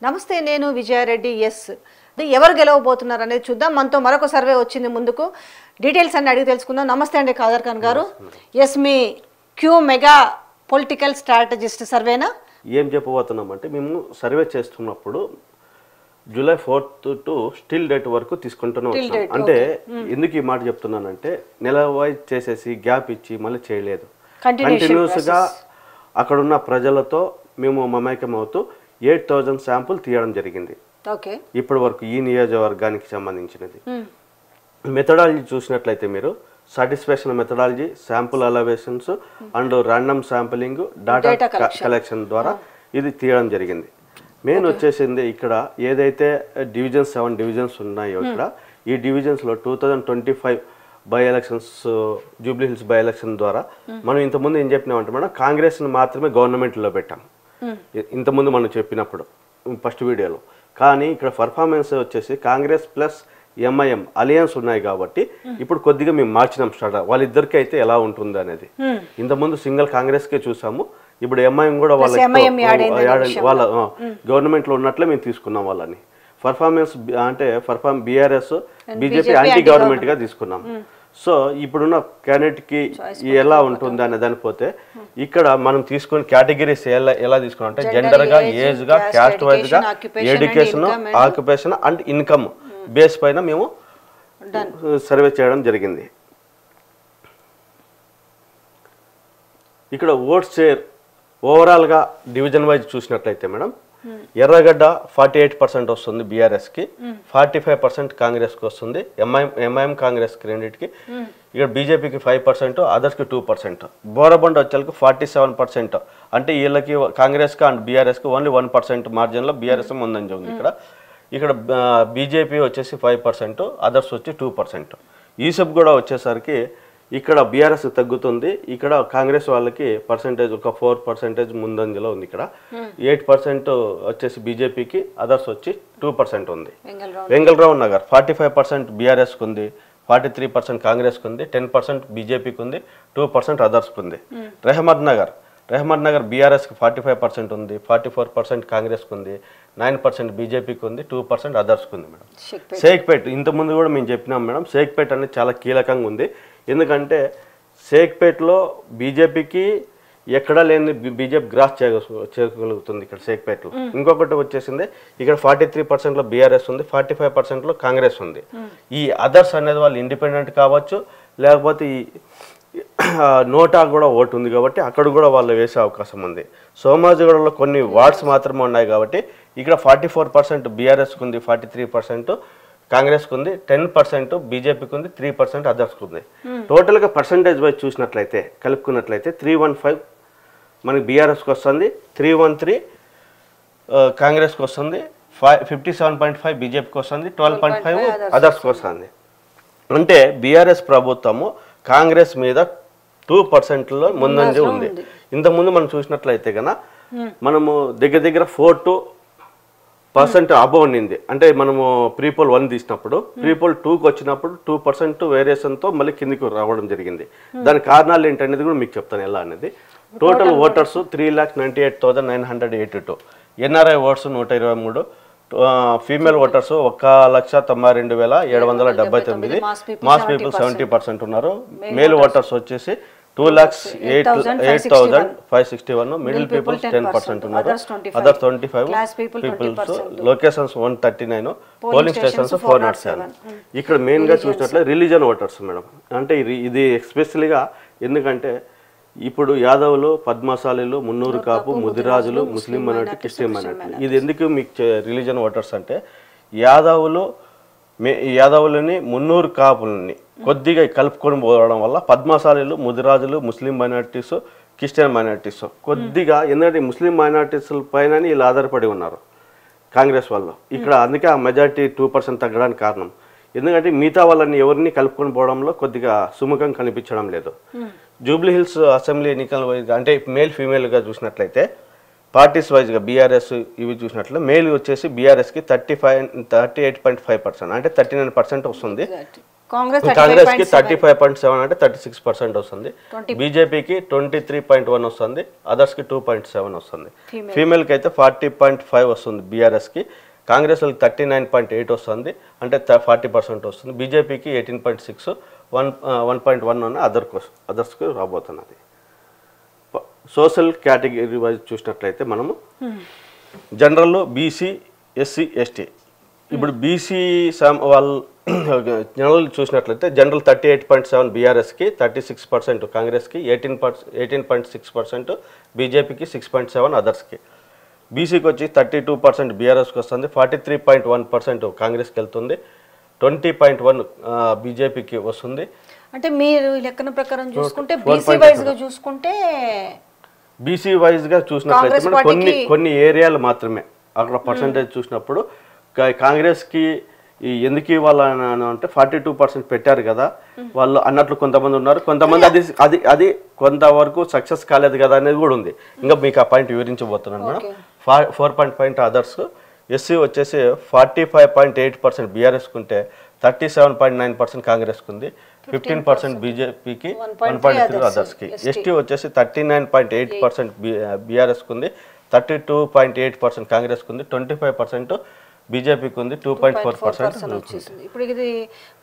నమస్తే, నేను విజయారెడ్డి. ఎస్, ఎవరు గెలవబోతున్నారు అనేది చూద్దాం. మనతో మరొక సర్వే వచ్చింది ముందుకు. డీటెయిల్స్ అన్ని అడిగి తెలుసుకుందాం. నమస్తే అండి ఖాదర్ ఖాన్ గారు. ఎస్, మీ క్యూ మెగా పొలిటికల్ స్ట్రాటజిస్ట్ సర్వేనా? ఏం చెప్పబోతున్నామంటే, మేము సర్వే చేస్తున్నప్పుడు July 4th to still date వరకు తీసుకుంటూనే వచ్చాం. అంటే ఎందుకు ఈ మాట చెప్తున్నానంటే, నెల వైజ్ చేసేసి గ్యాప్ ఇచ్చి మళ్ళీ చేయలేదు. కంటిన్యూస్గా అక్కడున్న ప్రజలతో మేము మమైకం అవుతూ 8,000 శాంపుల్ తీయడం జరిగింది ఇప్పటి వరకు ఈ నియోజకవర్గానికి సంబంధించినది. మెథడాలజీ చూసినట్లయితే మీరు satisfaction methodology, sample allocations and random sampling, data collection ద్వారా ఇది తీయడం జరిగింది. మెయిన్ వచ్చేసింది ఇక్కడ ఏదైతే డివిజన్స్ 7 డివిజన్స్ ఉన్నాయో ఇక్కడ ఈ డివిజన్స్లో 2025 by elections, Jubilee hills by election ద్వారా మనం ఇంతకుముందు ఏం చెప్పినామంటే మేడం, కాంగ్రెస్ని మాత్రమే గవర్నమెంట్లో పెట్టాం ఇంతకుముందు మనం చెప్పినప్పుడు ఫస్ట్ వీడియోలో. కానీ ఇక్కడ పర్ఫార్మెన్స్ వచ్చేసి కాంగ్రెస్ ప్లస్ ఎంఐఎం అలియన్స్ ఉన్నాయి కాబట్టి ఇప్పుడు కొద్దిగా మేము మార్చినాం స్టార్ట్. వాళ్ళిద్దరికి అయితే ఎలా ఉంటుంది అనేది ఇంతకుముందు సింగిల్ కాంగ్రెస్కే చూసాము. ఇప్పుడు ఎంఐఎం కూడా వాళ్ళ గవర్నమెంట్లో ఉన్నట్లే మేము తీసుకున్నాం వాళ్ళని. పర్ఫార్మెన్స్ అంటే బీఆర్ఎస్ బీజేపీ యాంటీ గవర్నమెంట్గా తీసుకున్నాం. సో ఇప్పుడున్న క్యాండిడేట్కి ఎలా ఉంటుంది అనే దానిపోతే ఇక్కడ మనం తీసుకున్న కేటగిరీస్ ఎలా తీసుకున్నాం అంటే జెండర్గా, ఏజ్గా, క్యాస్ట్ వైజ్గా, education, occupation and income base పైన మేము సర్వే చేయడం జరిగింది. ఇక్కడ ఓట్ షేర్ ఓవరాల్గా డివిజన్ వైజ్ చూసినట్లయితే మేడం, ఎర్రగడ్డ 48% వస్తుంది బీఆర్ఎస్కి, 45% కాంగ్రెస్కి వస్తుంది. ఎంఐఎం కాంగ్రెస్కి రెండింటికి. ఇక్కడ బీజేపీకి 5%, అదర్స్కి 2%. బోరబండ వచ్చేలకు 47%. అంటే వీళ్ళకి కాంగ్రెస్కి అండ్ బీఆర్ఎస్కి ఓన్లీ 1% మార్జిన్లో బీఆర్ఎస్ ముందంజ ఉంది. ఇక్కడ బీజేపీ వచ్చేసి 5%, అదర్స్ వచ్చి 2%. ఈసబ్ కూడా వచ్చేసరికి ఇక్కడ బీఆర్ఎస్ తగ్గుతుంది, ఇక్కడ కాంగ్రెస్ వాళ్ళకి పర్సెంటేజ్ ఒక 4% ముందంజలో ఉంది. ఇక్కడ 8% వచ్చేసి బీజేపీకి, అదర్స్ వచ్చి 2% ఉంది. వెంగళరావు నగర్ 45% బీఆర్ఎస్కి ఉంది, 43% కాంగ్రెస్కి ఉంది, 10% బీజేపీకి ఉంది, 2% అదర్స్కి ఉంది. రెహమద్ నగర్ బీఆర్ఎస్కి 45% ఉంది, 44% కాంగ్రెస్కి ఉంది, 9% బీజేపీకి ఉంది, 2% అదర్స్కి ఉంది మేడం. షేక్పేట్ ఇంతకుముందు కూడా మేము చెప్పినాం మేడం, షేక్పేట్ అనేది చాలా కీలకంగా ఉంది. ఎందుకంటే షేక్పేట్లో బీజేపీకి ఎక్కడా లేని బీజేపీ గ్రాస్ చేయగలుగుతుంది ఇక్కడ షేక్పేట్లో. ఇంకొకటి వచ్చేసింది ఇక్కడ 43%లో బీఆర్ఎస్ ఉంది, 45%లో కాంగ్రెస్ ఉంది. ఈ అదర్స్ అనేది వాళ్ళు ఇండిపెండెంట్ కావచ్చు, లేకపోతే ఈ నోటా కూడా ఓటు ఉంది కాబట్టి అక్కడ కూడా వాళ్ళు వేసే అవకాశం ఉంది. సోమాజిగూడలో కొన్ని వార్డ్స్ మాత్రమే ఉన్నాయి కాబట్టి ఇక్కడ 44% బీఆర్ఎస్కి ఉంది, 43% కాంగ్రెస్కి ఉంది, 10% బీజేపీకి ఉంది, 3% అదర్స్కి ఉంది. టోటల్గా పర్సంటేజ్ వైజ్ చూసినట్లయితే కలుపుకున్నట్లయితే 315 మనకి బీఆర్ఎస్కి వస్తుంది, 313 కాంగ్రెస్కి వస్తుంది, 57.5 బీజేపీకి వస్తుంది, 12.5 అదర్స్కి వస్తుంది. అంటే బీఆర్ఎస్ ప్రభుత్వము కాంగ్రెస్ మీద 2%లో ముందంజ ఉంది. ఇంతకుముందు మనం చూసినట్లయితే కన్నా మనము దగ్గర 4% అబవ్ ఉండింది. అంటే మనము ప్రీపోల్ 1 తీసినప్పుడు ప్రీపోల్ 2కి వచ్చినప్పుడు 2% వేరియేషన్తో మళ్ళీ కిందికి రావడం జరిగింది. దాని కారణాలు ఏంటనేది కూడా మీకు చెప్తాను ఎలా అనేది. Total voters 3,98,982, NRI votes 123, female voters 1,92,779, mass people 70% ఉన్నారు. మేల్ ఓటర్స్ వచ్చేసి 2,08,561, మిడిల్ పీపుల్స్ 10% ఉన్నారు, others 25 peoples, locations 139, polling stations 407. ఇక్కడ మెయిన్గా చూసినట్లయితే రిలీజన్ ఓటర్స్ మేడం. అంటే ఇది ఎస్పెషల్గా ఎందుకంటే ఇప్పుడు యాదవులు, పద్మశాలీలు, మున్నూరు కాపు, ముదిరాజులు, ముస్లిం మైనారిటీ, క్రిస్టియన్ మైనారిటీ. ఇది ఎందుకు మీకు రిలీజన్ ఓటర్స్ అంటే యాదవులని మున్నూరు కాపులని కొద్దిగా కలుపుకొని పోవడం వల్ల పద్మశాలీలు, ముదిరాజులు, ముస్లిం మైనారిటీస్, క్రిస్టియన్ మైనారిటీస్ కొద్దిగా ఎందుకంటే ముస్లిం మైనారిటీస్ పైన వీళ్ళు ఆధారపడి ఉన్నారు కాంగ్రెస్ వాళ్ళు. ఇక్కడ అందుకే ఆ మెజారిటీ 2% తగ్గడానికి కారణం. ఎందుకంటే మిగతా వాళ్ళని ఎవరిని కలుపుకొని పోవడంలో కొద్దిగా సుముఖం కనిపించడం లేదు. జూబ్లీ హిల్స్ అసెంబ్లీ ఎన్నికల వైజ్గా అంటే మేల్ ఫీమేల్గా చూసినట్లయితే పార్టీస్ వైజ్గా బీఆర్ఎస్ ఇవి చూసినట్లయితే మేల్ వచ్చేసి బీఆర్ఎస్కి 38.5% అంటే 39% వస్తుంది, కాంగ్రెస్కి 35.7 అంటే 36% వస్తుంది, బీజేపీకి 23.1 వస్తుంది, అదర్స్కి 2.7 వస్తుంది, ఫీమేల్కి అయితే 40.5 వస్తుంది బీఆర్ఎస్కి, కాంగ్రెస్ వాళ్ళకి 39.8 వస్తుంది అంటే 40% వస్తుంది, బీజేపీకి 18.6, 1.1 అని అదర్స్కి రాబోతున్నది. సోషల్ కేటగిరీ వైజ్ చూసినట్లయితే మనము జనరల్లో బీసీ, ఎస్సీ, ఎస్టీ. ఇప్పుడు బీసీ వాళ్ళు జనరల్ చూసినట్లయితే జనరల్ 38.7 బీఆర్ఎస్కి, 36% కాంగ్రెస్కి, 18.6% బీజేపీకి, 6.7 అదర్స్కి. బీసీకి వచ్చి 32% బీఆర్ఎస్కి వస్తుంది, 43.1% కాంగ్రెస్కి వెళ్తుంది, 20.1 బీజేపీకి వస్తుంది. అంటే మీరు లెక్కన ప్రకారం చూసుకుంటే బీసీ వైజ్గా చూసుకుంటే బీసీ వైజ్గా చూసినట్లయితే కొన్ని ఏరియాలు మాత్రమే అక్కడ పర్సంటేజ్ చూసినప్పుడు కాంగ్రెస్కి ఎందుకు ఇవ్వాలని అంటే 42% పెట్టారు కదా వాళ్ళు అన్నట్లు కొంతమంది ఉన్నారు, కొంతమంది అది కొంతవరకు సక్సెస్ కాలేదు కదా అనేది కూడా ఉంది. ఇంకా మీకు ఆ పాయింట్ వివరించబోతున్నాను మేడం. 4.5 అదర్స్. ఎస్సీ వచ్చేసి 45.8% బీఆర్ఎస్కి ఉంటే 37.9% కాంగ్రెస్కి ఉంది, 15% బీజేపీకి, 1.3 అదర్స్కి. ఎస్టీ వచ్చేసి 39.8% బీఆర్ఎస్కి ఉంది, 32.8% కాంగ్రెస్కి ఉంది, 25% బీజేపీకి ఉంది, 2.4% వచ్చేసింది. ఇప్పుడు ఇది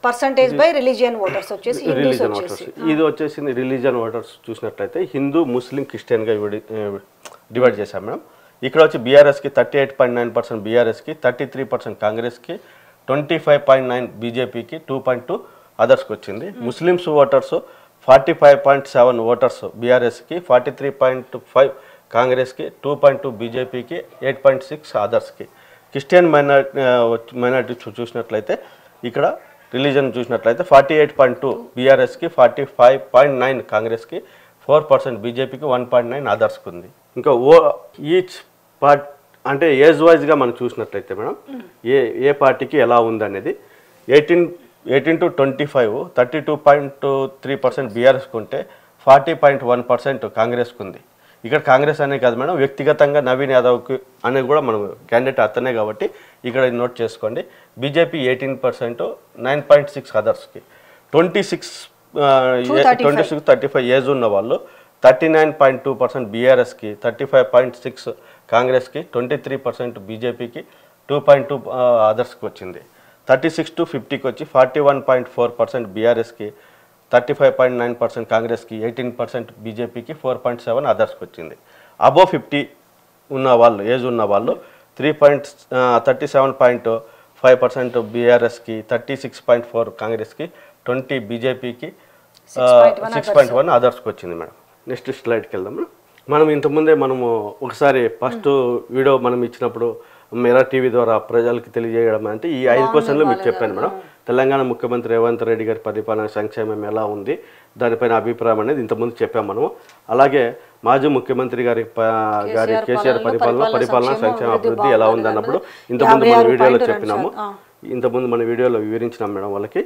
పర్సంటేజ్ బై రిలీజియన్ ఓటర్స్ వచ్చేసి రిలీజియన్ ఓటర్స్. ఇది వచ్చేసింది రిలీజియన్ ఓటర్స్ చూసినట్లయితే హిందూ, ముస్లిం, క్రిస్టియన్గా డివైడ్ చేశాం మేడం. ఇక్కడ వచ్చి బీఆర్ఎస్కి 38.9% బీఆర్ఎస్కి, 33% కాంగ్రెస్కి, 25.9 బీజేపీకి, 2.2 అదర్స్కి వచ్చింది. ముస్లిమ్స్ ఓటర్స్ 45.7 ఓటర్స్ బీఆర్ఎస్కి, 43.5 కాంగ్రెస్కి, 2.2 బీజేపీకి, 8.6 అదర్స్కి. క్రిస్టియన్ మైనారిటీ చూసినట్లయితే ఇక్కడ రిలీజన్ చూసినట్లయితే 48.2 బీఆర్ఎస్కి, 45.9 కాంగ్రెస్కి, 4% బీజేపీకి, 1.9 అదర్స్కి ఉంది. ఇంకా ఈచ్ పార్ట్ అంటే ఏజ్ వైజ్గా మనం చూసినట్లయితే మేడం ఏ పార్టీకి ఎలా ఉందనేది 18 to 25 32.3% బీఆర్ఎస్కి ఉంటే 40.1% కాంగ్రెస్కి ఉంది. ఇక్కడ కాంగ్రెస్ అనే కాదు మేడం, వ్యక్తిగతంగా నవీన్ యాదవ్కి అనేది కూడా మనం క్యాండిడేట్ అతనే కాబట్టి ఇక్కడ నోట్ చేసుకోండి. బీజేపీ 18%, 9.6 అదర్స్కి. 26-35 ఏజ్ ఉన్న వాళ్ళు 39.2% బీఆర్ఎస్కి, 35.6 కాంగ్రెస్కి, 23% బీజేపీకి, 2.2 అదర్స్కి వచ్చింది. 36 to 50కి వచ్చి 41.4% బీఆర్ఎస్కి, 35.9% కాంగ్రెస్కి, 18% బీజేపీకి, 4.7 అదర్స్కి వచ్చింది. అబోవ్ 50 ఉన్న వాళ్ళు ఏజ్ ఉన్న వాళ్ళు 37.5% బీఆర్ఎస్కి, 36.4 కాంగ్రెస్కి, 20 బీజేపీకి, 6.1 అదర్స్కి వచ్చింది మేడం. నెక్స్ట్ స్లైడ్కి వెళ్దాం. మనం ఇంతకుముందే మనము ఒకసారి ఫస్ట్ వీడియో మనం ఇచ్చినప్పుడు మెరా టీవీ ద్వారా ప్రజలకు తెలియజేయడం అంటే ఈ 5 క్వశ్చన్లు మీకు చెప్పాను మేడం. తెలంగాణ ముఖ్యమంత్రి రేవంత్ రెడ్డి గారి పరిపాలన సంక్షేమం ఎలా ఉంది, దానిపైన అభిప్రాయం అనేది ఇంతకుముందు చెప్పాం మనము. అలాగే మాజీ ముఖ్యమంత్రి గారి కేసీఆర్ పరిపాలన సంక్షేమ అభివృద్ధి ఎలా ఉంది అన్నప్పుడు ఇంతకుముందు మన వీడియోలో చెప్పినాము, ఇంతకుముందు మన వీడియోలో వివరించినాం మేడం వాళ్ళకి.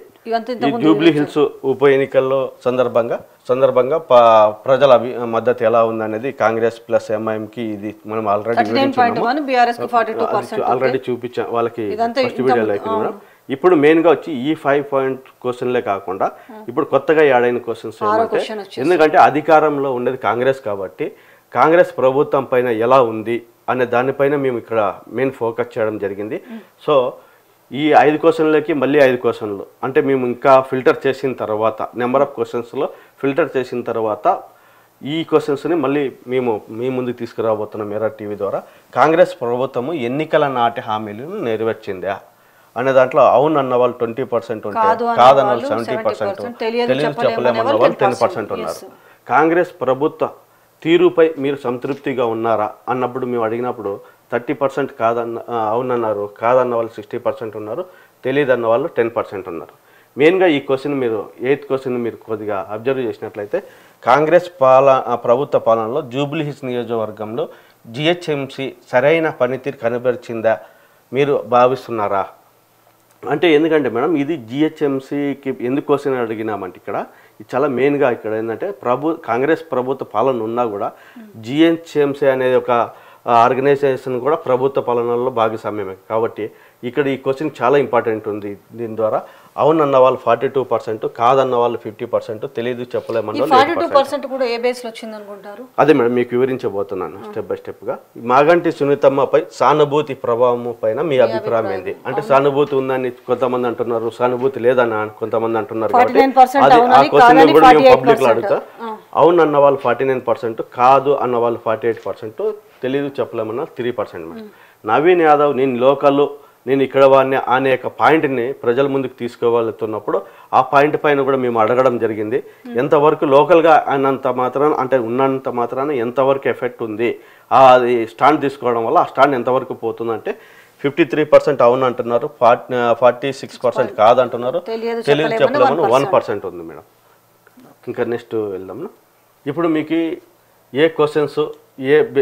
ఈ జూబ్లీ హిల్స్ ఉప ఎన్నికల్లో సందర్భంగా ప్రజల మద్దతు ఎలా ఉందనేది కాంగ్రెస్ ప్లస్ ఎంఐఎంకి ఇది మనం ఆల్రెడీ చూపించాం వాళ్ళకి ఫస్ట్ వీడియోలో అయితే మేడం. ఇప్పుడు మెయిన్గా వచ్చి ఈ 5 పాయింట్ క్వశ్చన్లే కాకుండా ఇప్పుడు కొత్తగా యాడ్ అయిన క్వశ్చన్స్ ఏమంటే, ఎందుకంటే అధికారంలో ఉండేది కాంగ్రెస్ కాబట్టి కాంగ్రెస్ ప్రభుత్వం పైన ఎలా ఉంది అనే దానిపైన మేము ఇక్కడ మెయిన్ ఫోకస్ చేయడం జరిగింది. సో ఈ 5 క్వశ్చన్లకి మళ్ళీ 5 క్వశ్చన్లు అంటే మేము ఇంకా ఫిల్టర్ చేసిన తర్వాత నెంబర్ ఆఫ్ క్వశ్చన్స్లో ఫిల్టర్ చేసిన తర్వాత ఈ క్వశ్చన్స్ని మళ్ళీ మేము మీ ముందుకు తీసుకురాబోతున్నాం మెరా టీవీ ద్వారా. కాంగ్రెస్ ప్రభుత్వము ఎన్నికల నాటి హామీలను నెరవేర్చిందా అనే దాంట్లో అవును అన్న వాళ్ళు 20% ఉంటే, కాదన్న వాళ్ళు 70%, తెలియదు చెప్పలేమన్న వాళ్ళు 10% ఉన్నారు. కాంగ్రెస్ ప్రభుత్వ తీరుపై మీరు సంతృప్తిగా ఉన్నారా అన్నప్పుడు మేము అడిగినప్పుడు 30% అవునన్నారు, కాదన్న వాళ్ళు 60% ఉన్నారు, తెలియదు అన్న వాళ్ళు 10% ఉన్నారు. మెయిన్గా ఈ క్వశ్చన్ మీరు 8th క్వశ్చన్ మీరు కొద్దిగా అబ్జర్వ్ చేసినట్లయితే కాంగ్రెస్ ప్రభుత్వ పాలనలో జూబ్లీ హిల్స్ నియోజకవర్గంలో జిహెచ్ఎంసీ సరైన పనితీరు కనబరిచిందా మీరు భావిస్తున్నారా అంటే, ఎందుకంటే మేడం ఇది జిహెచ్ఎంసీకి ఎందుకోసం అడిగినామంటే ఇక్కడ ఇది చాలా మెయిన్గా ఇక్కడ ఏంటంటే కాంగ్రెస్ ప్రభుత్వ పాలన ఉన్నా కూడా జిహెచ్ఎంసీ అనేది ఒక ఆర్గనైజేషన్ కూడా ప్రభుత్వ పాలనలో భాగస్వామ్యమే. కాబట్టి ఇక్కడ ఈ క్వశ్చన్ చాలా ఇంపార్టెంట్ ఉంది. దీని ద్వారా అవునన్న వాళ్ళు 42%, కాదన్న వాళ్ళు 50%, తెలియదు చెప్పలేమన్న 42% కూడా ఏ బేస్లో వచ్చింది అనుకుంటారు? అదే మేడం మీకు వివరించబోతున్నాను స్టెప్ బై స్టెప్గా. మాగంటి సునీతమ్మపై సానుభూతి ప్రభావం పైన మీ అభిప్రాయం ఏంది? అంటే సానుభూతి ఉందని కొంతమంది అంటున్నారు, సానుభూతి లేదని కొంతమంది అంటున్నారు. కాబట్టి అది ఆ క్వశ్చన్ కూడా మేము పబ్లిక్లో అడుగుతా. అవును అన్న వాళ్ళు 49%, కాదు అన్న వాళ్ళు 48%, తెలీదు చెప్పలేమన్నా 3% మేడం. నవీన్ యాదవ్ నేను లోకల్, నేను ఇక్కడ వాడిని అనేక పాయింట్ని ప్రజల ముందుకు తీసుకువెళ్తున్నప్పుడు ఆ పాయింట్ పైన కూడా మేము అడగడం జరిగింది. ఎంతవరకు లోకల్గా అయినంత మాత్రాన, అంటే ఉన్నంత మాత్రాన ఎంతవరకు ఎఫెక్ట్ ఉంది, అది స్టాండ్ తీసుకోవడం వల్ల ఆ స్టాండ్ ఎంతవరకు పోతుందంటే 53% అవును అంటున్నారు, 46% కాదంటున్నారు, తెలియదు చెప్పలేమని 1% ఉంది మేడం. ఇంకా నెక్స్ట్ వెళ్దాం. ఇప్పుడు మీకు ఏ క్వశ్చన్స్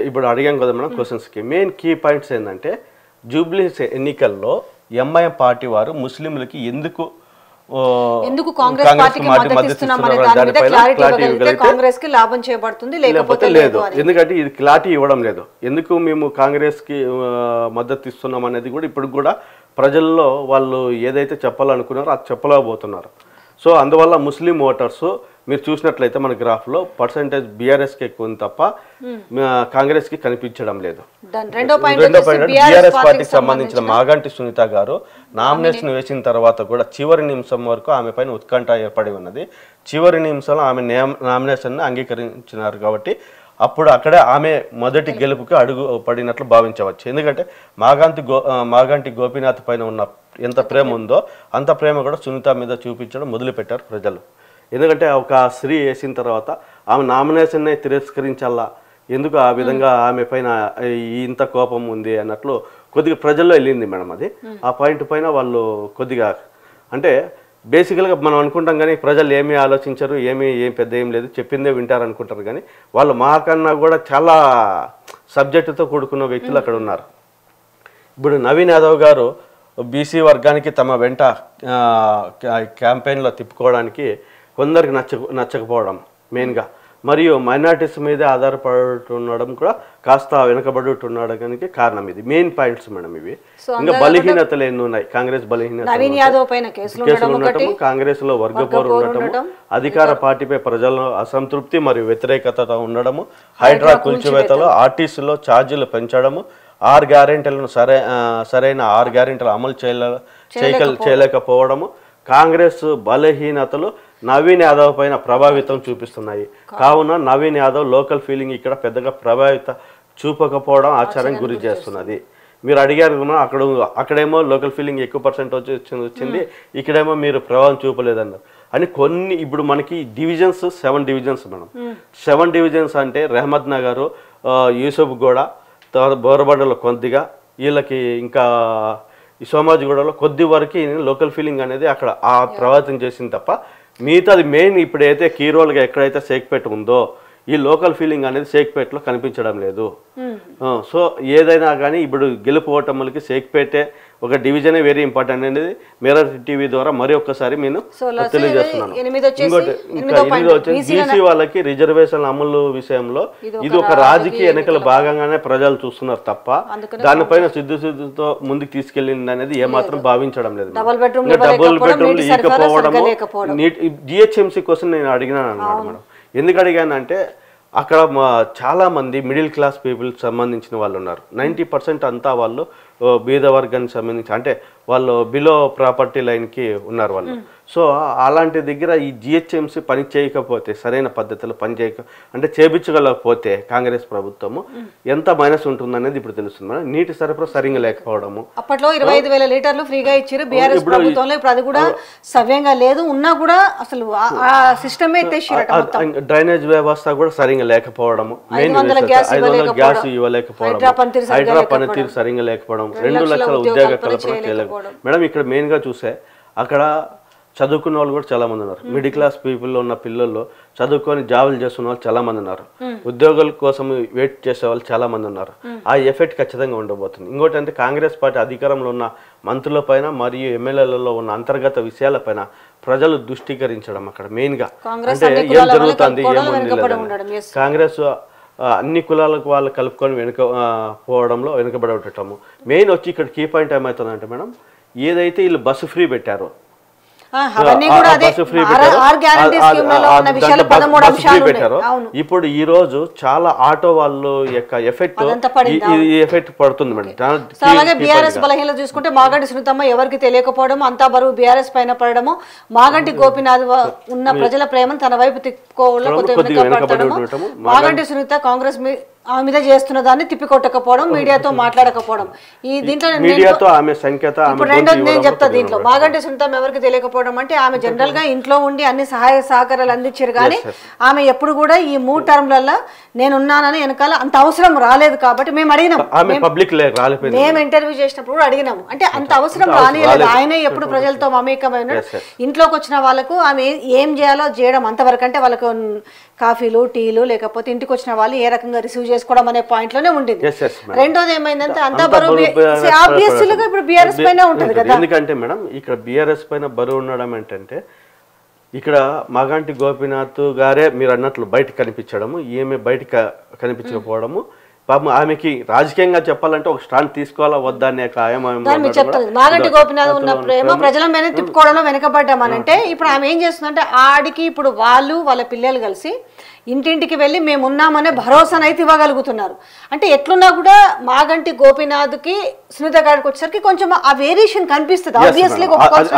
ఇప్పుడు అడిగాం కదా మేడం, క్వశ్చన్స్కి మెయిన్ కీ పాయింట్స్ ఏంటంటే జూబ్లీస్ ఎన్నికల్లో ఎంఐఎం పార్టీ వారు ముస్లింలకి ఎందుకు కాంగ్రెస్ పార్టీకి మద్దతు ఇస్తున్నామనే దాని మీద క్లారిటీ ఇవ్వగలిగితే కాంగ్రెస్ కి లాభం చేయబడుతుంది, లేకపోతే లేదు. ఎందుకంటే ఇది క్లారిటీ ఇవ్వడం లేదు. ఎందుకు మేము కాంగ్రెస్ కి మద్దతు ఇస్తున్నాం అనేది కూడా ఇప్పుడు కూడా ప్రజల్లో వాళ్ళు ఏదైతే చెప్పాలనుకున్నారో అది చెప్పలేకపోతున్నారు. సో అందువల్ల ముస్లిం ఓటర్స్ మీరు చూసినట్లయితే మన గ్రాఫ్లో పర్సెంటేజ్ బీఆర్ఎస్కి ఎక్కువ ఉంది తప్ప కాంగ్రెస్కి కనిపించడం లేదు. రెండో పాయింట్ బీఆర్ఎస్ పార్టీకి సంబంధించిన మాగంటి సునీత గారు నామినేషన్ వేసిన తర్వాత కూడా చివరి నిమిషం వరకు ఆమె పైన ఉత్కంఠ ఏర్పడి ఉన్నది. చివరి నిమిషంలో ఆమె నామినేషన్ని అంగీకరించినారు. కాబట్టి అప్పుడు అక్కడే ఆమె మొదటి గెలుపుకి అడుగు పడినట్లు భావించవచ్చు. ఎందుకంటే మాగంటి గోపీనాథ్ పైన ఉన్న ఎంత ప్రేమ ఉందో అంత ప్రేమ కూడా సునీత మీద చూపించడం మొదలుపెట్టారు ప్రజలు. ఎందుకంటే ఒక స్త్రీ వేసిన తర్వాత ఆమె నామినేషన్నే తిరస్కరించాలా, ఎందుకు ఆ విధంగా ఆమె పైన ఇంత కోపం ఉంది అన్నట్లు కొద్దిగా ప్రజల్లో వెళ్ళింది మేడం. అది ఆ పాయింట్ పైన వాళ్ళు కొద్దిగా అంటే బేసికల్గా మనం అనుకుంటాం కానీ ప్రజలు ఏమీ ఆలోచించరు, ఏం పెద్ద ఏం లేదు, చెప్పిందే వింటారు అనుకుంటారు. కానీ వాళ్ళు మాకన్నా కూడా చాలా సబ్జెక్టుతో కూడుకున్న వ్యక్తులు అక్కడ ఉన్నారు. ఇప్పుడు నవీన్ యాదవ్ గారు బీసీ వర్గానికి తమ వెంట క్యాంపెయిన్లో తిప్పుకోవడానికి కొందరికి నచ్చకపోవడం మెయిన్గా, మరియు మైనార్టీస్ మీదే ఆధారపడుతుండడం కూడా కాస్త వెనుకబడుతుండడానికి కారణం. ఇది మెయిన్ పాయింట్స్ మేడం. ఇవి ఇంకా బలహీనతలు ఎన్ని ఉన్నాయి. కాంగ్రెస్ బలహీనత కేసులు ఉండటం, కాంగ్రెస్ లో వర్గపోరు ఉండటము, అధికార పార్టీపై ప్రజల అసంతృప్తి మరియు వ్యతిరేకత ఉండడము, హైడ్రా కూల్చివేతలో ఆర్టీసీలో ఛార్జీలు పెంచడము, 6 గ్యారెంటీలను సరైన 6 గ్యారెంటీలు అమలు చేయలేకపోవడము, కాంగ్రెస్ బలహీనతలు నవీన్ యాదవ్ పైన ప్రభావితం చూపిస్తున్నాయి. కావున నవీన్ యాదవ్ లోకల్ ఫీలింగ్ ఇక్కడ పెద్దగా ప్రభావితం చూపకపోవడం ఆశ్చర్యం గురి చేస్తున్నది. మీరు అడిగారు అక్కడేమో లోకల్ ఫీలింగ్ ఎక్కువ పర్సెంట్ వచ్చింది, ఇక్కడేమో మీరు ప్రభావం చూపలేదన్నారు అని కొన్ని. ఇప్పుడు మనకి డివిజన్స్ 7 డివిజన్స్ మేడం. 7 డివిజన్స్ అంటే రెహమద్ నగర్, యూసఫ్ గూడ, తర్వాత బోరబండలో కొద్దిగా, వీళ్ళకి ఇంకా ఈ సోమాజిగూడలో కొద్ది వరకు లోకల్ ఫీలింగ్ అనేది అక్కడ ఆ ప్రభావితం చేసింది తప్ప మిగతాది మెయిన్ ఇప్పుడైతే కీ రోల్గా ఎక్కడైతే షేక్పేట ఉందో ఈ లోకల్ ఫీలింగ్ అనేది షేక్పేటలో కనిపించడం లేదు. సో ఏదైనా కానీ ఇప్పుడు గెలుపు ఓటములకి షేక్పేటే ఒక డివిజనే వెరీ ఇంపార్టెంట్ అనేది మిర్రర్ టీవీ ద్వారా మరి ఒక్కసారి నేను తెలియజేస్తున్నాను. ఇంకోటి ఇంకా 8 వచ్చింది బీసీ వాళ్ళకి రిజర్వేషన్ అమలు విషయంలో ఇది ఒక రాజకీయ ఎన్నికల భాగంగానే ప్రజలు చూస్తున్నారు తప్ప దానిపైన సిద్ధుతో ముందుకు తీసుకెళ్ళింది అనేది ఏమాత్రం భావించడం లేదు. డబుల్ బెడ్రూమ్లు ఇకపోవడము, జిహెచ్ఎంసీ కోసం నేను అడిగినాను అన్నాడు మేడం. ఎందుకు అడిగానంటే అక్కడ చాలామంది మిడిల్ క్లాస్ పీపుల్ సంబంధించిన వాళ్ళు ఉన్నారు. 90% అంతా వాళ్ళు బీద వర్గానికి సంబంధించి, అంటే వాళ్ళు బిలో ప్రాపర్టీ లైన్కి ఉన్నారు వాళ్ళు. సో అలాంటి దగ్గర ఈ జిహెచ్ఎంసీ పని చేయకపోతే, సరైన పద్ధతిలో అంటే చేపించగలకపోతే కాంగ్రెస్ ప్రభుత్వము ఎంత మైనస్ ఉంటుందనేది ఇప్పుడు తెలుస్తుంది. నీటి సరఫరా సరిగ్గా లేకపోవడము, అప్పట్లో 25,000 లీటర్లు ఫ్రీగా ఇచ్చారు బీఆర్ఎస్ ప్రభుత్వంలో, ఇప్పుడు అది కూడా సవ్యంగా లేదు, ఉన్నా కూడా అసలు ఆ సిస్టమే డ్రైనేజ్ వ్యవస్థ కూడా సరిగ్గా లేకపోవడము, మెయిన్ 500 గ్యాస్ ఇవ్వలేకపోవడం, హైడ్రా పనితీరు సరిగ్గా లేకపోవడం, 2 లక్షల ఉద్యోగ కల్పన చేయలేకపోవడం. మేడం ఇక్కడ మెయిన్గా చూస్తే అక్కడ చదువుకున్న వాళ్ళు కూడా చాలా మంది ఉన్నారు. మిడిల్ క్లాస్ పీపుల్లో ఉన్న పిల్లల్లో చదువుకొని జాబులు చేస్తున్న వాళ్ళు చాలా మంది ఉన్నారు. ఉద్యోగుల కోసం వెయిట్ చేసే వాళ్ళు చాలా మంది ఉన్నారు. ఆ ఎఫెక్ట్ ఖచ్చితంగా ఉండబోతుంది. ఇంకోటి అంటే కాంగ్రెస్ పార్టీ అధికారంలో ఉన్న మంత్రుల పైన మరియు ఎమ్మెల్యేలలో ఉన్న అంతర్గత విషయాలపైన ప్రజలు దృష్టికరించడం అక్కడ మెయిన్గా, అంటే ఏం జరుగుతుంది ఏముంది. కాంగ్రెస్ అన్ని కులాలకు వాళ్ళు కలుపుకొని పోవడంలో వెనుకబడి ఉండటము. మెయిన్ వచ్చి ఇక్కడ కీ పాయింట్ ఏమవుతుందంటే మేడం, ఏదైతే వీళ్ళు బస్సు ఫ్రీ పెట్టారో ఇప్పుడు ఈ రోజు చాలా ఆటో వాళ్ళు యొక్క ఎఫెక్ట్ పడుతుంది మేడం. అలాగే బీఆర్ఎస్ బలహీనత చూసుకుంటే మాగంటి సునీతమ్మ ఎవరికి తెలియకపోవడం, అంతా బరువు బీఆర్ఎస్ పైన పడడము, మాగంటి గోపీనాథ్ ఉన్న ప్రజల ప్రేమను తన వైపు తిప్పుకోవడం, మాగంటి సునీత కాంగ్రెస్ ఆమె మీద చేస్తున్న దాన్ని తిప్పికొట్టకపోవడం, మీడియాతో మాట్లాడకపోవడం, ఈ దీంట్లో ఇప్పుడు రెండోది నేను చెప్తా. దీంట్లో మాగంటి సునీతం ఎవరికి తెలియకపోవడం అంటే ఆమె జనరల్ గా ఇంట్లో ఉండి అన్ని సహాయ సహకారాలు అందించారు, కానీ ఆమె ఎప్పుడు కూడా ఈ 3 టర్మ్లలో నేనున్నానని వెనకాల అంత అవసరం రాలేదు. కాబట్టి మేము అడిగినాం, మేము ఇంటర్వ్యూ చేసినప్పుడు కూడా అడిగినాము. అంటే అంత అవసరం రాలేదు, ఆయనే ఎప్పుడు ప్రజలతో మమేకమై ఉన్నాడు. ఇంట్లోకి వచ్చిన వాళ్ళకు ఆమె ఏం చేయాలో చేయడం అంతవరకు, అంటే వాళ్ళకు కాఫీలు టీలు లేకపోతే ఇంటికి వచ్చిన వాళ్ళు ఏ రకంగా రిసీవ్ చేసుకోవడం అనే పాయింట్ లోనే ఉండింది. రెండోది ఏమైందంటే అంతా బరువు ఇప్పుడు బీఆర్ఎస్ పైన ఉంటుంది కదా. ఎందుకంటే మేడం ఇక్కడ బీఆర్ఎస్ పైన బరువు ఉండడం ఏంటంటే, ఇక్కడ మాగంటి గోపీనాథ్ గారే మీరు అన్నట్లు బయట కనిపించడము, ఈమె బయట కనిపించకపోవడము, పాపం ఆమెకి రాజకీయంగా చెప్పాలంటే ఒక స్టాండ్ తీసుకోవాలా వద్దా అనే మాగంటి గోపీనాథ్ ఉన్న ప్రేమ ప్రజల మీద తిప్పుకోవడంలో వెనకబడ్డామనంటే, ఇప్పుడు ఆమె ఏం చేస్తుందంటే ఆడికి ఇప్పుడు వాళ్ళ పిల్లలు కలిసి ఇంటింటికి వెళ్ళి మేము ఉన్నామనే భరోసానైతే ఇవ్వగలుగుతున్నారు. అంటే ఎట్లున్నా కూడా మాగంటి గోపీనాథ్కి సునీత గారికి వచ్చేసరికి కొంచెం ఆ వేరియేషన్ కనిపిస్తుంది.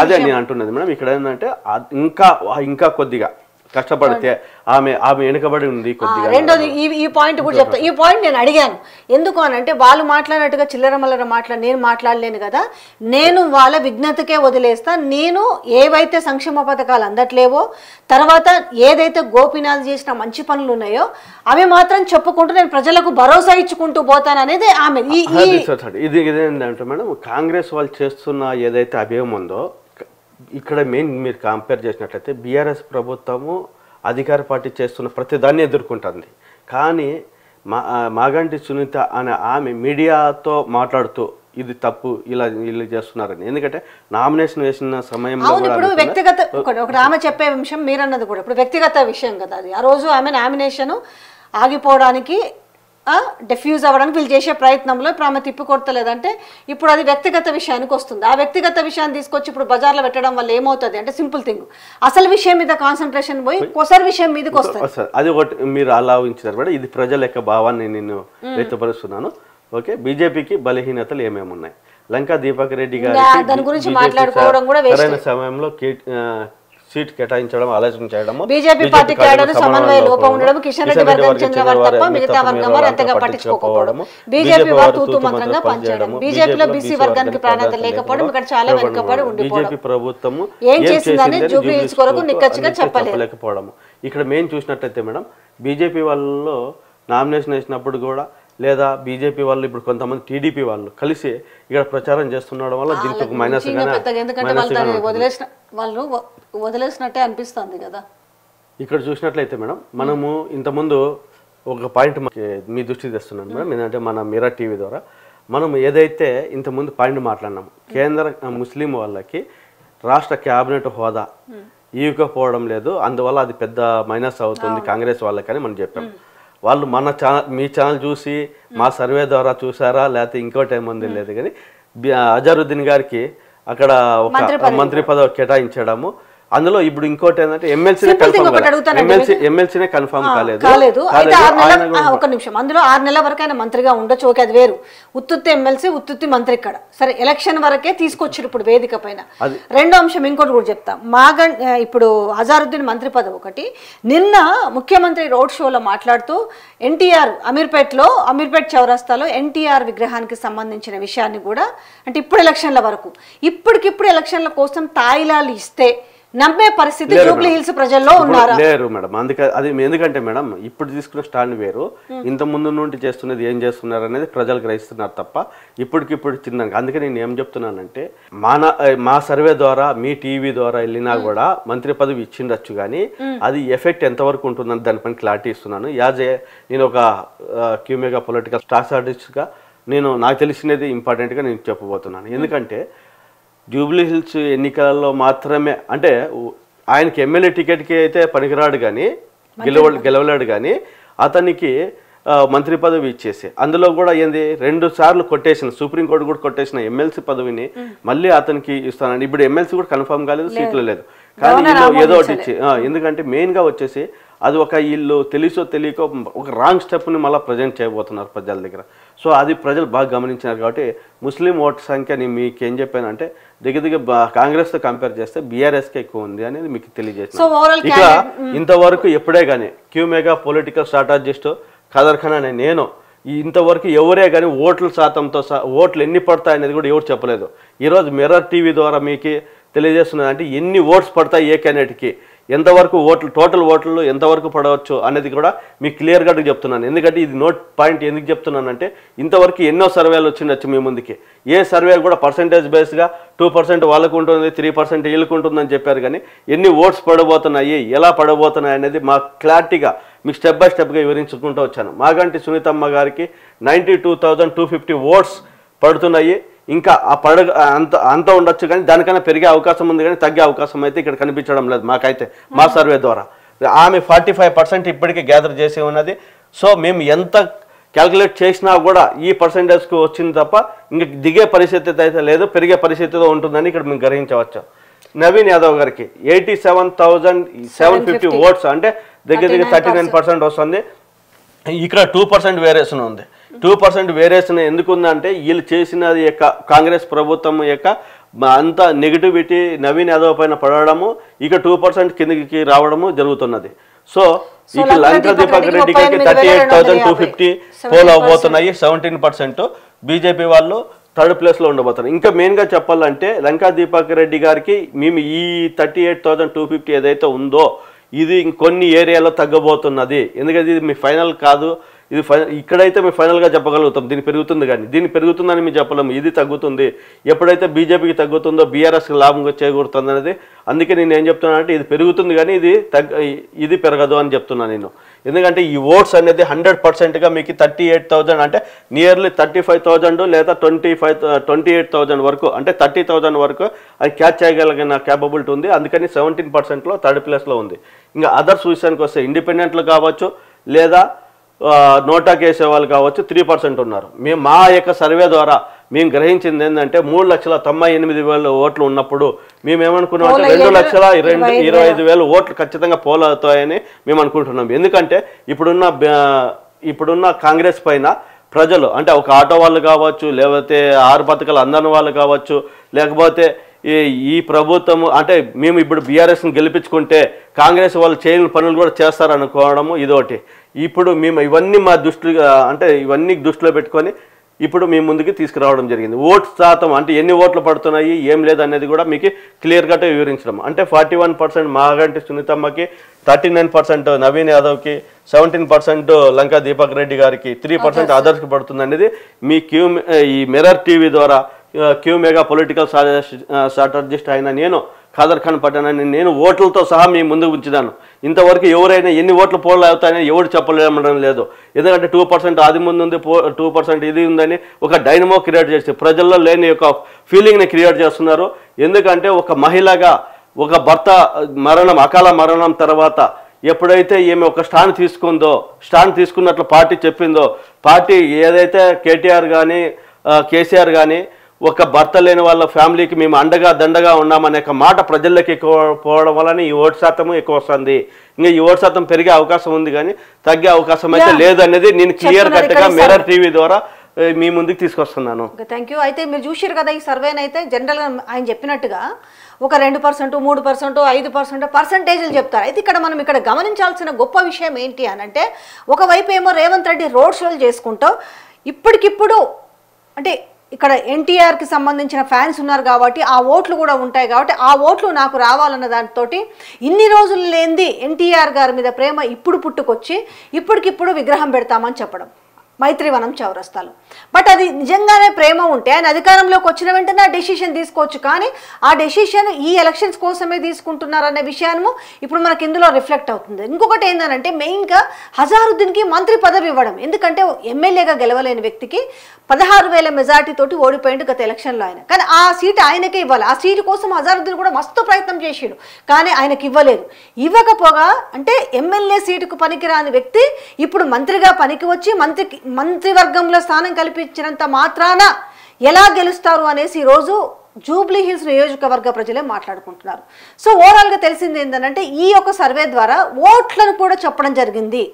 అదే నేను అంటున్నది మేడం, ఇక్కడ ఏంటంటే ఇంకా కొద్దిగా కష్టపడితే ఆమె వెనుకబడి ఉంది కొద్దిగా. రెండోది ఈ పాయింట్ కూడా చెప్తా. ఈ పాయింట్ నేను అడిగాను ఎందుకు అని అంటే, వాళ్ళు మాట్లాడినట్టుగా చిల్లర మల్లర నేను మాట్లాడలేను కదా, నేను వాళ్ళ విజ్ఞతకే వదిలేస్తా. నేను ఏవైతే సంక్షేమ పథకాలు అందట్లేవో, తర్వాత ఏదైతే గోపీనాథ్ చేసిన మంచి పనులు ఉన్నాయో అవి మాత్రం చెప్పుకుంటూ నేను ప్రజలకు భరోసా ఇచ్చుకుంటూ పోతాను అనేది ఆమె. ఇది ఏంటంటే మేడం, కాంగ్రెస్ వాళ్ళు చేస్తున్న ఏదైతే అభ్యయం ఉందో, ఇక్కడ మెయిన్ మీరు కంపేర్ చేసినట్లయితే బీఆర్ఎస్ ప్రభుత్వము అధికార పార్టీ చేస్తున్న ప్రతి దాన్ని ఎదుర్కొంటుంది. కానీ మాగంటి సునీత అనే ఆమె మీడియాతో మాట్లాడుతూ ఇది తప్పు, ఇలా చేస్తున్నారని. ఎందుకంటే నామినేషన్ వేసిన సమయంలో ఇప్పుడు వ్యక్తిగత ఒకటి ఆమె చెప్పే విషయం మీరన్నది కూడా ఇప్పుడు వ్యక్తిగత విషయం కదా అది. ఆ రోజు ఆమె నామినేషన్ ఆగిపోవడానికి డిఫ్యూజ్ అవ్వడానికి వీళ్ళు చేసే ప్రయత్నంలో ఇప్పుడు ఆమె తిప్పికొడతలేదంటే ఇప్పుడు అది వ్యక్తిగత విషయానికి వస్తుంది. ఆ వ్యక్తిగత విషయాన్ని తీసుకొచ్చి ఇప్పుడు బజార్లో పెట్టడం వల్ల ఏమవుతుంది అంటే, సింపుల్ థింగ్, అసలు విషయం మీద కాన్సన్ట్రేషన్ పోయి కొసరి విషయం మీదకి వస్తుంది. అది ఒకటి మీరు అలా ఉంచారు మేడం. ఇది ప్రజల యొక్క భావాన్ని నేను వ్యక్తపరుస్తున్నాను. ఓకే, బీజేపీకి బలహీనతలు ఏమేమి ఉన్నాయి? లంకా దీపక్ రెడ్డి గారు దాని గురించి మాట్లాడుకోవడం కూడా సరైన సమయంలో సీట్ కేటాయించడం ఆలోచన చేయడం, బీజేపీ పార్టీ క్యాడర్ సమన్వయ లోపం ఉండడం, కిషన్ రెడ్డి వర్గం చెందిన వారు తప్ప మిగతా వర్గం వారు అంతగా పట్టించుకోకపోవడం, బీజేపీ వారు తూతు మంత్రంగా పనిచేయడం, బీజేపీలో బీసీ వర్గానికి ప్రాధాన్యత లేకపోవడం, ఇక్కడ చాలా వెనుకబడి ఉండిపోవడం, ప్రభుత్వం ఏం చేసిందని జూబ్లీ హిల్స్ కొరకు నిక్కచ్చిగా చెప్పలేకపోవడం. ఇక్కడ మెయిన్ చూసినట్లయితే మేడం, బీజేపీ వాళ్ళలో నామినేషన్ వేసినప్పుడు కూడా లేదా బీజేపీ వాళ్ళు ఇప్పుడు కొంతమంది టీడీపీ వాళ్ళు కలిసి ఇక్కడ ప్రచారం చేస్తుండడం వల్ల దీనికి ఒక మైనస్, ఎందుకంటే వాళ్ళు వదిలేసినట్టే అనిపిస్తుంది కదా. ఇక్కడ చూసినట్లయితే మేడం, మనము ఇంతకుముందు ఒక పాయింట్ మీ దృష్టికి తెస్తున్నాను మేడం. ఏంటంటే మన మిరా టీవీ ద్వారా మనం ఏదైతే ఇంతకుముందు పాయింట్ మాట్లాడినాము, కేంద్ర ముస్లిం వాళ్ళకి రాష్ట్ర క్యాబినెట్ హోదా ఇవ్వకపోవడం లేదు, అందువల్ల అది పెద్ద మైనస్ అవుతుంది కాంగ్రెస్ వాళ్ళకని మనం చెప్పాం. వాళ్ళు మన మీ ఛానల్ చూసి మా సర్వే ద్వారా చూసారా లేకపోతే ఇంకోటి ఏముంది లేదు, కానీ అజరుద్దీన్ గారికి అక్కడ ఒక మంత్రి పదవి కేటాయించడము. అందులో ఇప్పుడు ఇంకోటి ఏంటంటే ఎమ్మెల్సీనే కన్ఫర్మ్ కాలేదు. ఒక నిమిషం, అందులో 6 నెలల వరకు ఆయన మంత్రిగా ఉండొచ్చు, ఓకే, అది వేరు. ఉత్తుత్తి ఎమ్మెల్సీ ఉత్తుత్తి మంత్రి ఇక్కడ సరే ఎలక్షన్ వరకే తీసుకొచ్చారు ఇప్పుడు వేదిక పైన. రెండో అంశం ఇంకోటి కూడా చెప్తా. ఇప్పుడు అజారుద్దీన్ మంత్రి పదవి ఒకటి. నిన్న ముఖ్యమంత్రి రోడ్ షోలో మాట్లాడుతూ ఎన్టీఆర్ అమీర్పేట్ చౌరస్తాలో ఎన్టీఆర్ విగ్రహానికి సంబంధించిన విషయాన్ని కూడా, అంటే ఇప్పుడు ఎలక్షన్ల వరకు ఇప్పటికిప్పుడు ఎలక్షన్ల కోసం తాయిలాలు ఇస్తే నమ్మే పరిస్థితి జూబ్లీ హిల్స్ ప్రజల్లో ఉన్నారు లేరు మేడం. అందుకే అది ఎందుకంటే మేడం, ఇప్పుడు తీసుకున్న స్టాండ్ వేరు, ఇంత ముందు నుండి చేస్తున్నది ఏం చేస్తున్నారు అనేది ప్రజలు గ్రహిస్తున్నారు తప్ప ఇప్పటికిప్పుడు చిన్న. అందుకే నేను ఏం చెప్తున్నానంటే, మా సర్వే ద్వారా మీ టీవీ ద్వారా వెళ్ళినా కూడా మంత్రి పదవి ఇచ్చిండొచ్చు, కానీ అది ఎఫెక్ట్ ఎంతవరకు ఉంటుందని దానిపైన క్లారిటీ ఇస్తున్నాను. నేను ఒక క్యూమేగా పొలిటికల్ స్టాటిస్టిక్స్గా నాకు తెలిసినది ఇంపార్టెంట్గా నేను చెప్పబోతున్నాను. ఎందుకంటే జూబ్లీ హిల్స్ ఎన్నికలలో మాత్రమే, అంటే ఆయనకి ఎమ్మెల్యే టికెట్కి అయితే పనికిరాడు కానీ గెలవలేడు, కానీ అతనికి మంత్రి పదవి ఇచ్చేసి అందులో కూడా ఏంది 2 సార్లు కొట్టేసిన సుప్రీంకోర్టు కూడా కొట్టేసిన ఎమ్మెల్సీ పదవిని మళ్ళీ అతనికి ఇస్తానండి. ఇప్పుడు ఎమ్మెల్సీ కూడా కన్ఫర్మ్ కాలేదు, సీట్లు లేదు, కానీ వీళ్ళు ఏదో ఒకటి ఇచ్చి ఎందుకంటే మెయిన్గా వచ్చేసి అది ఒక వీళ్ళు తెలుసో తెలియకో ఒక రాంగ్ స్టెప్ని మళ్ళీ ప్రజెంట్ చేయబోతున్నారు ప్రజల దగ్గర. సో అది ప్రజలు బాగా గమనించినారు. కాబట్టి ముస్లిం ఓటు సంఖ్య నేను మీకు ఏం చెప్పానంటే దగ్గర కాంగ్రెస్తో కంపేర్ చేస్తే బీఆర్ఎస్కే ఎక్కువ ఉంది అనేది మీకు తెలియజేస్తాను. ఇక ఇంతవరకు ఎప్పుడే కానీ క్యూ మెగా పొలిటికల్ స్ట్రాటజిస్ట్ ఖదర్ ఖాన్ అనే నేను ఇంతవరకు ఎవరే కానీ ఓట్ల శాతంతో ఓట్లు ఎన్ని పడతాయనేది కూడా ఎవరు చెప్పలేదు. ఈరోజు మిర్రర్ టీవీ ద్వారా మీకు తెలియజేస్తున్నదంటే ఎన్ని ఓట్స్ పడతాయి ఏ క్యాండిడేట్కి, ఎంతవరకు ఓట్లు టోటల్ ఓట్లు ఎంతవరకు పడవచ్చు అనేది కూడా మీకు క్లియర్గా చెప్తున్నాను. ఎందుకంటే ఇది నోట్ పాయింట్ ఎందుకు చెప్తున్నానంటే ఇంతవరకు ఎన్నో సర్వేలు వచ్చిండొచ్చు మీ ముందుకి. ఏ సర్వే కూడా పర్సంటేజ్ బేస్గా 2% వాళ్ళకు ఉంటుంది, 3% వీళ్ళకు ఉంటుందని చెప్పారు. కానీ ఎన్ని ఓట్స్ పడబోతున్నాయి, ఎలా పడబోతున్నాయి అనేది మాకు క్లారిటీగా మీకు స్టెప్ బై స్టెప్గా వివరించుకుంటూ వచ్చాను. మాగంటి సునీతమ్మ గారికి 92,250 ఓట్స్ పడుతున్నాయి. ఇంకా ఆ అంత ఉండొచ్చు, కానీ దానికన్నా పెరిగే అవకాశం ఉంది, కానీ తగ్గే అవకాశం అయితే ఇక్కడ కనిపించడం లేదు మాకైతే మా సర్వే ద్వారా. ఆమె 45% ఇప్పటికీ గ్యాదర్ చేసి ఉన్నది. సో మేము ఎంత క్యాల్కులేట్ చేసినా కూడా ఈ పర్సంటేజ్కి వచ్చింది తప్ప ఇంక దిగే పరిస్థితి అయితే లేదు, పెరిగే పరిస్థితిలో ఉంటుందని ఇక్కడ మేము గ్రహించవచ్చు. నవీన్ యాదవ్ గారికి 87,750 ఓట్స్ అంటే దగ్గర 39% వస్తుంది. ఇక్కడ 2% వేరియేషన్ ఉంది. 2% వేరియేషన్ ఎందుకు ఉందంటే వీళ్ళు చేసినది యొక్క కాంగ్రెస్ ప్రభుత్వం యొక్క అంత నెగిటివిటీ నవీన్ యాదవ్ పైన పడడము, ఇక 2% కిందకి రావడము జరుగుతున్నది. సో ఇక లంకా దీపక్ రెడ్డి గారికి 38,250 పోల్ అవబోతున్నాయి, 17%. బీజేపీ వాళ్ళు 3rd ప్లేస్లో ఉండబోతున్నారు. ఇంకా మెయిన్గా చెప్పాలంటే లంకా దీపక్ రెడ్డి గారికి మేము ఈ 38,250 ఏదైతే ఉందో ఇది ఇంకొన్ని ఏరియాలో తగ్గబోతున్నది. ఎందుకంటే ఇది మీ ఫైనల్ కాదు, ఇది ఇక్కడైతే మేము ఫైనల్గా చెప్పగలుగుతాం దీన్ని పెరుగుతుంది, కానీ దీన్ని పెరుగుతుందని మేము చెప్పలేము. ఇది తగ్గుతుంది. ఎప్పుడైతే బీజేపీకి తగ్గుతుందో బీఆర్ఎస్కి లాభం చేకూరుతుంది అనేది. అందుకే నేను ఏం చెప్తున్నానంటే ఇది పెరుగుతుంది కానీ ఇది పెరగదు అని చెప్తున్నాను నేను. ఎందుకంటే ఈ ఓట్స్ అనేది 100%గా మీకు 38,000 అంటే నియర్లీ 35,000 లేదా 28,000 వరకు అంటే 30,000 వరకు అది క్యాచ్ చేయగలిగిన క్యాపబిలిటీ ఉంది. అందుకని 17%లో 3rd ప్లేస్లో ఉంది. ఇంకా అదర్స్ విషయానికి వస్తే ఇండిపెండెంట్లు కావచ్చు లేదా నోటాకి వేసే వాళ్ళు కావచ్చు 3% ఉన్నారు. మేము మా యొక్క సర్వే ద్వారా మేము గ్రహించింది ఏంటంటే 3,98,000 ఓట్లు ఉన్నప్పుడు మేము ఏమనుకున్నామంటే 2,25,000 ఓట్లు ఖచ్చితంగా పోల్ అవుతాయని మేము అనుకుంటున్నాం. ఎందుకంటే ఇప్పుడున్న కాంగ్రెస్ పైన ప్రజలు అంటే ఒక ఆటో వాళ్ళు కావచ్చు, లేకపోతే 6 పథకాలు అందని వాళ్ళు కావచ్చు, లేకపోతే ఈ ప్రభుత్వము అంటే మేము ఇప్పుడు బీఆర్ఎస్ని గెలిపించుకుంటే కాంగ్రెస్ వాళ్ళు చేయని పనులు కూడా చేస్తారనుకోవడము ఇదొకటి. ఇప్పుడు మేము ఇవన్నీ ఇవన్నీ దృష్టిలో పెట్టుకొని ఇప్పుడు మీ ముందుకి తీసుకురావడం జరిగింది. ఓట్ శాతం అంటే ఎన్ని ఓట్లు పడుతున్నాయి ఏం లేదనేది కూడా మీకు క్లియర్గా వివరించడం. అంటే 41% మాగంటి సునీతమ్మకి, 39% నవీన్ యాదవ్కి, 17% లంకా దీపక్ రెడ్డి గారికి, 3% అదర్స్కి పడుతుంది అనేది మీ ఈ మిర్రర్ టీవీ ద్వారా క్యూ మెగా పొలిటికల్ స్ట్రాటజిస్ట్ అయిన నేను ఖదర్ ఖాన్ పట్టానని నేను ఓట్లతో సహా మీ ముందుకు ఉంచినాను. ఇంతవరకు ఎవరైనా ఎన్ని ఓట్లు పోల్ అవుతాయని ఎవరు చెప్పలేమడం లేదు. ఎందుకంటే 2% అది ముందు ఉంది, 2% ఇది ఉందని ఒక డైనమో క్రియేట్ చేసి ప్రజల్లో లేని ఒక ఫీలింగ్ని క్రియేట్ చేస్తున్నారు. ఎందుకంటే ఒక మహిళగా ఒక భర్త అకాల మరణం తర్వాత ఎప్పుడైతే ఈమె ఒక స్టాండ్ తీసుకున్నట్లు పార్టీ చెప్పిందో, పార్టీ ఏదైతే కేటీఆర్ కానీ కేసీఆర్ కానీ ఒక భర్త లేని వాళ్ళ ఫ్యామిలీకి మేము అండగా దండగా ఉన్నామనే మాట ప్రజల్లోకి ఎక్కువ పోవడం వలన ఈ ఓటు శాతం ఎక్కువ వస్తుంది. ఇంకా ఈ ఓటు శాతం పెరిగే అవకాశం ఉంది కానీ తగ్గే అవకాశం అయితే లేదనేది నేను క్లియర్ కట్గా మిర్రర్ టీవీ ద్వారా మీ ముందుకు తీసుకొస్తున్నాను. Thank you. అయితే మీరు చూసారు కదా ఈ సర్వేని. అయితే జనరల్గా ఆయన చెప్పినట్టుగా ఒక 2%, 3%, 5% పర్సంటేజ్లు చెప్తారు. అయితే ఇక్కడ గమనించాల్సిన గొప్ప విషయం ఏంటి అని అంటే, ఒకవైపు ఏమో రేవంత్ రెడ్డి రోడ్ షోలు చేసుకుంటూ ఇప్పటికిప్పుడు అంటే ఇక్కడ ఎన్టీఆర్కి సంబంధించిన ఫ్యాన్స్ ఉన్నారు కాబట్టి ఆ ఓట్లు కూడా ఉంటాయి కాబట్టి ఆ ఓట్లు నాకు రావాలన్న దాంతో ఇన్ని రోజులు లేనిది ఎన్టీఆర్ గారి మీద ప్రేమ ఇప్పుడు పుట్టుకొచ్చి ఇప్పటికిప్పుడు విగ్రహం పెడతామని చెప్పడం మైత్రివనం చౌరస్తాలో. బట్ అది నిజంగానే ప్రేమ ఉంటే ఆయన అధికారంలోకి వచ్చిన వెంటనే ఆ డెసిషన్ తీసుకోవచ్చు, కానీ ఆ డెసిషన్ ఈ ఎలక్షన్స్ కోసమే తీసుకుంటున్నారనే విషయాన్ని ఇప్పుడు మనకి ఇందులో రిఫ్లెక్ట్ అవుతుంది. ఇంకొకటి ఏంటంటే మెయిన్గా హజారుద్దీన్కి మంత్రి పదవి ఇవ్వడం. ఎందుకంటే ఎమ్మెల్యేగా గెలవలేని వ్యక్తికి 16,000 మెజార్టీ తోటి ఓడిపోయిండు గత ఎలక్షన్లో ఆయన. కానీ ఆ సీట్ ఆయనకే ఇవ్వాలి. ఆ సీటు కోసం అజారుద్దీన్ కూడా మస్తు ప్రయత్నం చేసిండు, కానీ ఆయనకి ఇవ్వలేదు. ఇవ్వకపోగా అంటే ఎమ్మెల్యే సీటుకు పనికిరాని వ్యక్తి ఇప్పుడు మంత్రిగా పనికి వచ్చి మంత్రివర్గంలో స్థానం కల్పించినంత మాత్రాన ఎలా గెలుస్తారు అనేసి ఈరోజు జూబ్లీ హిల్స్ నియోజకవర్గ ప్రజలే మాట్లాడుకుంటున్నారు. సో ఓవరాల్గా తెలిసింది ఏంటంటే ఈ యొక్క సర్వే ద్వారా ఓట్లను కూడా చెప్పడం జరిగింది.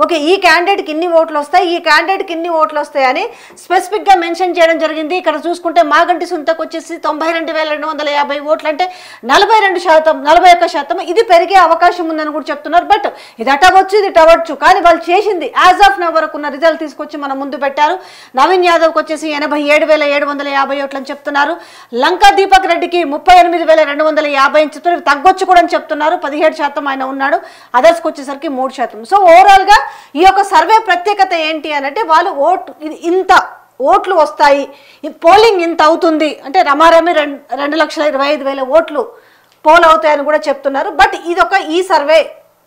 ఓకే, ఈ క్యాండిడేట్కి ఇన్ని ఓట్లు వస్తాయి, ఈ క్యాండిడేట్కి ఇన్ని ఓట్లు వస్తాయి అని స్పెసిఫిక్గా మెన్షన్ చేయడం జరిగింది. ఇక్కడ చూసుకుంటే మాగంటి సునీతకు వచ్చేసి 92,250 ఓట్లు అంటే 41%. ఇది పెరిగే అవకాశం ఉందని కూడా చెప్తున్నారు. బట్ ఇది అటవచ్చు, ఇది ఇటవచ్చు, కానీ వాళ్ళు చేసింది యాజ్ ఆఫ్ నౌ వరకు ఉన్న రిజల్ట్ తీసుకొచ్చి మన ముందు పెట్టారు. నవీన్ యాదవ్కి వచ్చేసి 87,750 ఓట్లు అని చెప్తున్నారు. లంకా దీపక్ రెడ్డికి 38,250 అని చెప్తున్నారు. తగ్గొచ్చు కూడా అని చెప్తున్నారు. 17% ఆయన ఉన్నాడు. అదర్స్కి వచ్చేసరికి 3%. సో ఓవరాల్గా ఈ యొక్క సర్వే ప్రత్యేకత ఏంటి అని అంటే వాళ్ళు ఇంత ఓట్లు వస్తాయి, పోలింగ్ ఇంత అవుతుంది అంటే రమారమి 2,25,000 ఓట్లు పోల్ అవుతాయని కూడా చెప్తున్నారు. బట్ ఇదొక ఈ సర్వే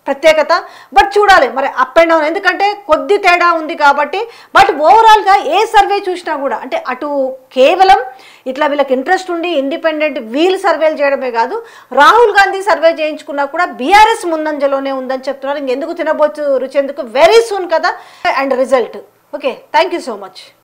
ప్రత్యేకత. బట్ చూడాలి మరి అప్ అండ్ డౌన్, ఎందుకంటే కొద్ది తేడా ఉంది కాబట్టి. బట్ ఓవరాల్గా ఏ సర్వే చూసినా కూడా అంటే అటు కేవలం ఇట్లా వీళ్ళకి ఇంట్రెస్ట్ ఉండి ఇండిపెండెంట్ వీళ్ళు సర్వేలు చేయడమే కాదు, రాహుల్ గాంధీ సర్వే చేయించుకున్నా కూడా బీఆర్ఎస్ ముందంజలోనే ఉందని చెప్తున్నారు. ఇంకెందుకు తినబోచ్చు రుచి ఎందుకు, వెరీ సూన్ కదా and result. Okay, thank you so much.